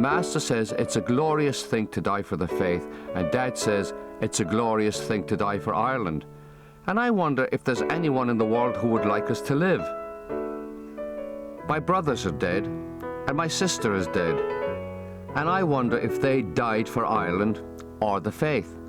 Master says it's a glorious thing to die for the faith, and Dad says it's a glorious thing to die for Ireland. And I wonder if there's anyone in the world who would like us to live. My brothers are dead, and my sister is dead. And I wonder if they died for Ireland or the faith.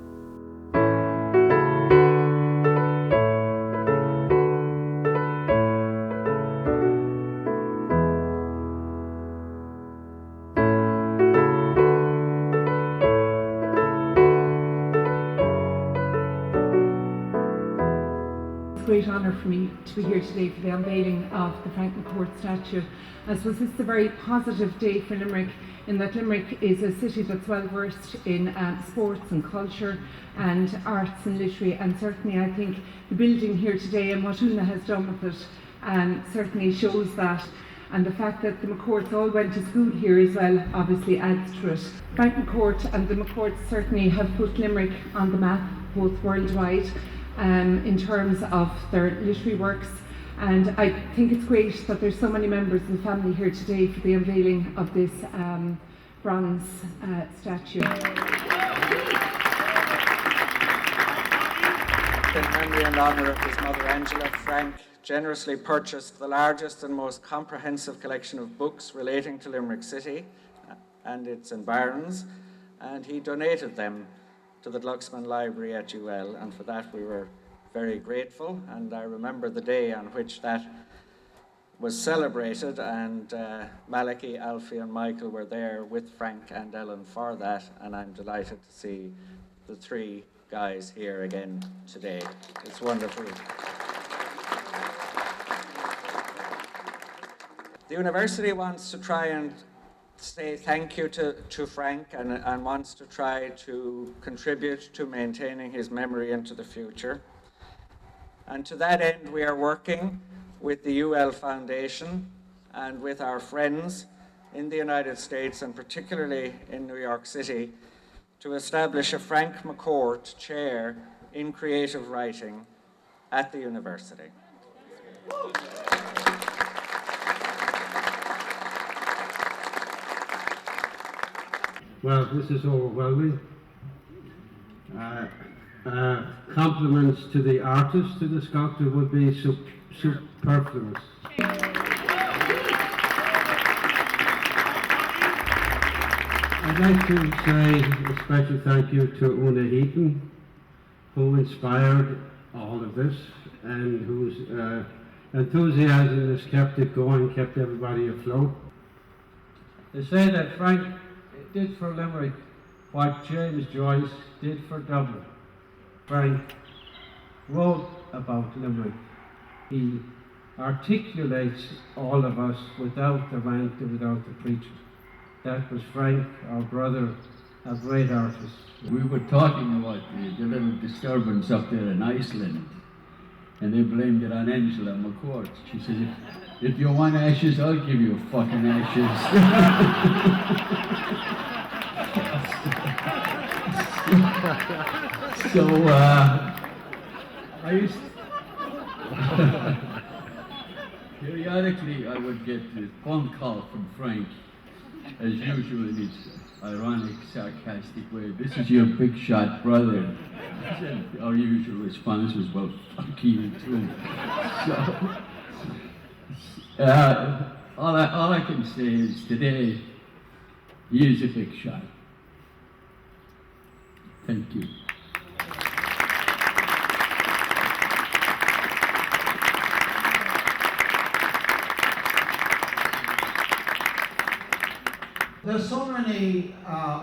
Great honour for me to be here today for the unveiling of the Frank McCourt statue. I suppose this is a very positive day for Limerick, in that Limerick is a city that's well versed in sports and culture and arts and literary, and certainly I think the building here today and what Una has done with it certainly shows that, and the fact that the McCourts all went to school here as well obviously adds to it. Frank McCourt and the McCourts certainly have put Limerick on the map, both worldwide, in terms of their literary works, and I think it's great that there's so many members of the family here today for the unveiling of this bronze statue. In memory and honour of his mother Angela, Frank generously purchased the largest and most comprehensive collection of books relating to Limerick City and its environs, and he donated them to the Glucksman Library at UL, and for that we were very grateful. And I remember the day on which that was celebrated, and Malachy, Alfie and Michael were there with Frank and Ellen for that, and I'm delighted to see the three guys here again today. It's wonderful. The university wants to try and say thank you to Frank and wants to try to contribute to maintaining his memory into the future. And to that end, we are working with the UL Foundation and with our friends in the United States, and particularly in New York City, to establish a Frank McCourt Chair in Creative Writing at the university. Well, this is overwhelming. Compliments to the artist, to the sculptor, would be superfluous. I'd like to say a special thank you to Una Heaton, who inspired all of this and whose enthusiasm has kept it going, kept everybody afloat. They say that Frank did for Limerick what James Joyce did for Dublin. Frank wrote about Limerick. He articulates all of us without the rank and without the preacher. That was Frank, our brother, a great artist. We were talking about the little disturbance up there in Iceland, and they blamed it on Angela McCourt. She said, if you want ashes, I'll give you fucking ashes. So, I used periodically I would get a phone call from Frank, as usual in his ironic, sarcastic way. This is your big shot brother. Our usual response was, well, fuck you too. So, all I can say is today, he is a big shot. Thank you. There's so many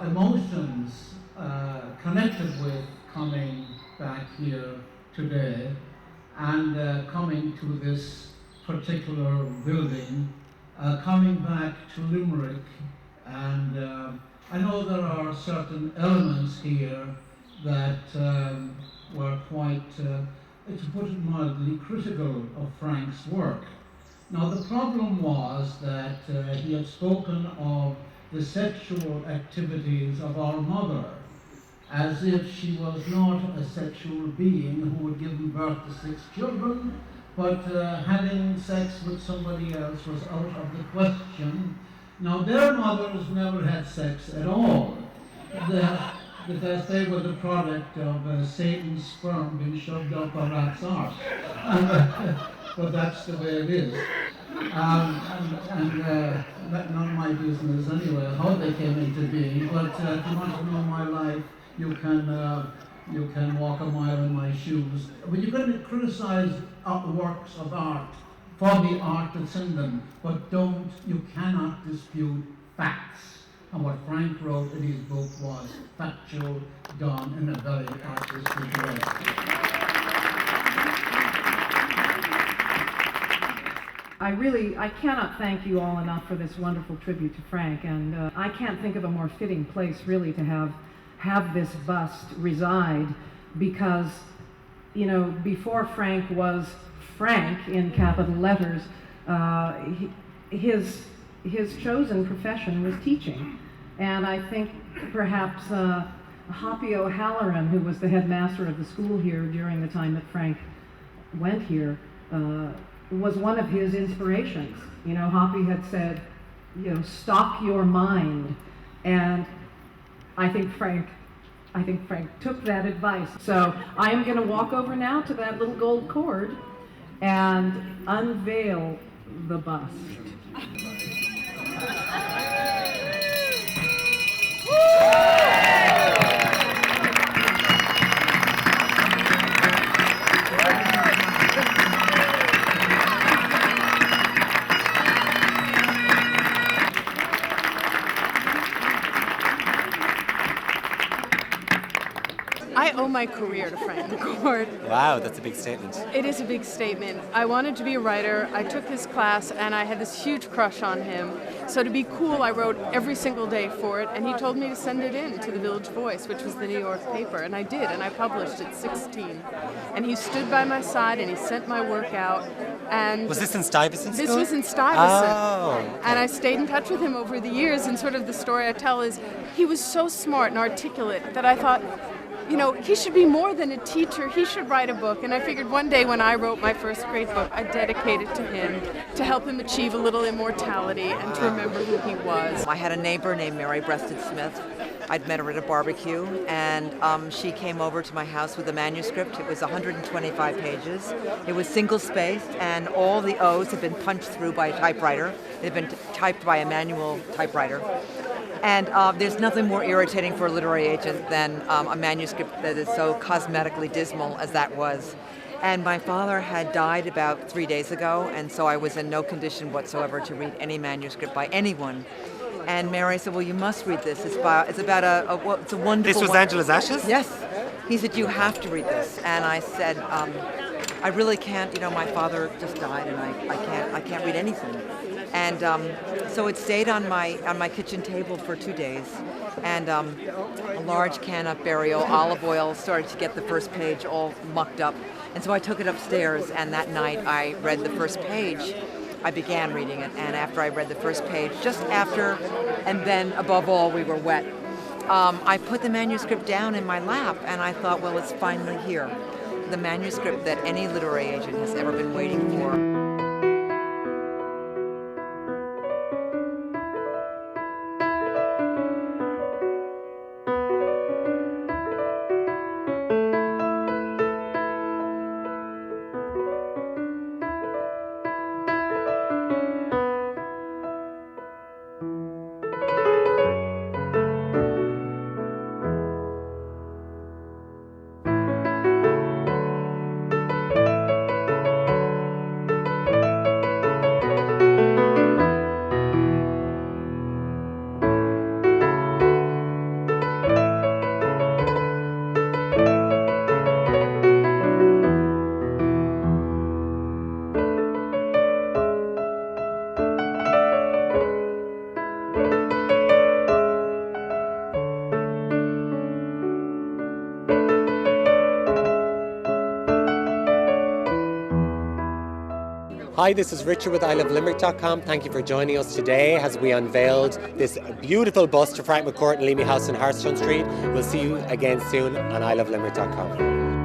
emotions connected with coming back here today and coming to this particular building, coming back to Limerick, and I know there are certain elements here that were quite, to put it mildly, critical of Frank's work. Now the problem was that he had spoken of the sexual activities of our mother as if she was not a sexual being who had given birth to 6 children, but having sex with somebody else was out of the question, Now, their mothers never had sex at all, because they were the product of Satan's sperm being shoved up a rat's arse. But that's the way it is. None of my business anyway, how they came into being. But if you want to know my life, you can walk a mile in my shoes. But you're going to criticize works of art for the art that's in them, but you cannot dispute facts. And what Frank wrote in his book was factual, done in a very artistic way. I cannot thank you all enough for this wonderful tribute to Frank, and I can't think of a more fitting place really to have this bust reside, because, you know, before Frank was Frank in capital letters, his chosen profession was teaching. And I think perhaps Hoppy O'Halloran, who was the headmaster of the school here during the time that Frank went here, was one of his inspirations. You know, Hoppy had said, you know, stock your mind. And I think Frank took that advice. So I am going to walk over now to that little gold cord and unveil the bust. I owe my career to Frank McCourt. Wow, that's a big statement. It is a big statement. I wanted to be a writer. I took his class and I had this huge crush on him. So to be cool, I wrote every single day for it, and he told me to send it in to the Village Voice, which was the New York paper, and I did, and I published at 16. And he stood by my side and he sent my work out. And was this in Stuyvesant School? This was in Stuyvesant. Oh, okay. And I stayed in touch with him over the years, and sort of the story I tell is he was so smart and articulate that I thought, you know, he should be more than a teacher. He should write a book. And I figured one day when I wrote my first great book, I'd dedicate it to him to help him achieve a little immortality and to remember who he was. I had a neighbor named Mary Breasted Smith. I'd met her at a barbecue, and she came over to my house with a manuscript. It was 125 pages. It was single-spaced, and all the O's had been punched through by a typewriter. It had been typed by a manual typewriter. And there's nothing more irritating for a literary agent than a manuscript that is so cosmetically dismal as that was. And my father had died about 3 days ago, and so I was in no condition whatsoever to read any manuscript by anyone. And Mary said, well, you must read this. It's about it's a wonderful... This was Angela's Ashes? Yes. He said, you have to read this. And I said, I really can't, you know, my father just died, and I can't read anything. And so it stayed on my kitchen table for 2 days, and a large can of burial olive oil started to get the first page all mucked up, and so I took it upstairs, and that night I read the first page. I began reading it, and after I read the first page, just after, and then above all, we were wet, I put the manuscript down in my lap, and I thought, well, it's finally here. The manuscript that any literary agent has ever been waiting for. Hi, this is Richard with ilovelimerick.com. Thank you for joining us today as we unveiled this beautiful bust to Frank McCourt in Leamy House in Hartstonge Street. We'll see you again soon on ilovelimerick.com.